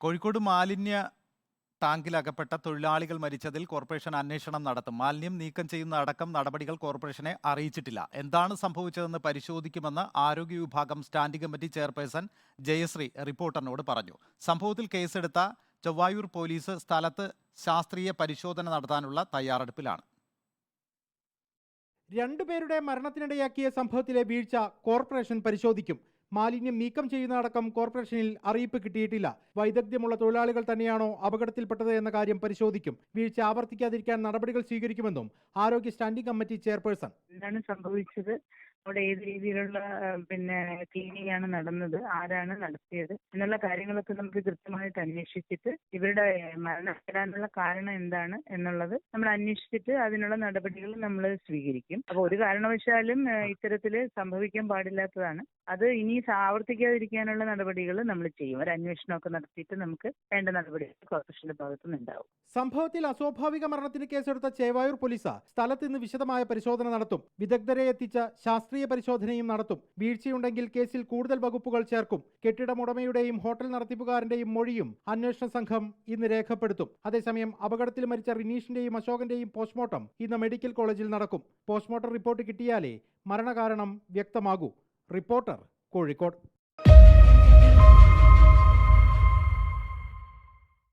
കോഴിക്കോട് മാലിന്യ ടാങ്കിലകപ്പെട്ട തൊഴിലാളികൾ മരിച്ചതിൽ കോർപ്പറേഷൻ അന്വേഷണം നടത്തും. മാലിന്യം നീക്കം ചെയ്യുന്ന അടക്കം നടപടികൾ കോർപ്പറേഷനെ അറിയിച്ചിട്ടില്ല. എന്താണ് സംഭവിച്ചതെന്ന് പരിശോധിക്കുമെന്ന് ആരോഗ്യ വിഭാഗം സ്റ്റാൻഡിംഗ് കമ്മിറ്റി ചെയർപേഴ്സൺ ജയശ്രീ റിപ്പോർട്ടറിനോട് പറഞ്ഞു. സംഭവത്തിൽ കേസെടുത്ത ചൊവ്വായൂർ പോലീസ് സ്ഥലത്ത് ശാസ്ത്രീയ പരിശോധന നടത്താനുള്ള തയ്യാറെടുപ്പിലാണ്. രണ്ടുപേരുടെ മരണത്തിനിടയാക്കിയ സംഭവത്തിലെ വീഴ്ച കോർപ്പറേഷൻ പരിശോധിക്കും. മാലിന്യം നീക്കം ചെയ്യുന്നതടക്കം കോർപ്പറേഷനിൽ അറിയിപ്പ് കിട്ടിയിട്ടില്ല. വൈദഗ്ധ്യമുള്ള തൊഴിലാളികൾ തന്നെയാണോ അപകടത്തിൽപ്പെട്ടത് എന്ന കാര്യം പരിശോധിക്കും. വീഴ്ച ആവർത്തിക്കാതിരിക്കാൻ നടപടികൾ സ്വീകരിക്കുമെന്നും ആരോഗ്യ സ്റ്റാൻഡിംഗ് കമ്മിറ്റി ചെയർപേഴ്സൺ. എന്താണ് സംഭവിച്ചത്, അവിടെ ഏത് രീതിയിലുള്ള ക്ലീനിങ് ആണ് നടന്നത്, ആരാണ് നടത്തിയത് എന്നുള്ള കാര്യങ്ങളൊക്കെ നമുക്ക് കൃത്യമായിട്ട് അന്വേഷിച്ചിട്ട് ഇവരുടെ മരണം വരാനുള്ള കാരണം എന്താണ് എന്നുള്ളത് നമ്മൾ അന്വേഷിച്ചിട്ട് അതിനുള്ള നടപടികൾ നമ്മൾ സ്വീകരിക്കും. അപ്പോൾ ഒരു കാരണവശാലും ഇത്തരത്തിൽ സംഭവിക്കാൻ പാടില്ലാത്തതാണ്. അത് ഇനി ആവർത്തിക്കാതിരിക്കാനുള്ള നടപടികൾ നമ്മൾ ചെയ്യും. ഒരു അന്വേഷണമൊക്കെ നടത്തിയിട്ട് നമുക്ക് വേണ്ട നടപടികൾ കോർപ്പറേഷന്റെ ഭാഗത്തുനിന്ന് ഉണ്ടാവും. സംഭവത്തിൽ അസ്വാഭാവിക മരണത്തിന് കേസെടുത്ത ചേവായൂർ പോലീസ് സ്ഥലത്ത് ഇന്ന് വിശദമായ പരിശോധന നടത്തും. വിദഗ്ധരെ എത്തിച്ച ശാസ്ത്രീയ പരിശോധനയും നടത്തും. വീഴ്ചയുണ്ടെങ്കിൽ കേസിൽ കൂടുതൽ വകുപ്പുകൾ ചേർക്കും. കെട്ടിടമുടമയുടെയും ഹോട്ടൽ നടത്തിപ്പുകാരന്റെയും മൊഴിയും അന്വേഷണ സംഘം ഇന്ന് രേഖപ്പെടുത്തും. അതേസമയം അപകടത്തിൽ മരിച്ച റിനീഷിന്റെയും അശോകന്റെയും പോസ്റ്റ്മോർട്ടം ഇന്ന് മെഡിക്കൽ കോളേജിൽ നടക്കും. പോസ്റ്റ്മോർട്ടം റിപ്പോർട്ട് കിട്ടിയാലേ മരണകാരണം വ്യക്തമാകൂ. റിപ്പോർട്ടർ, കോഴിക്കോട്.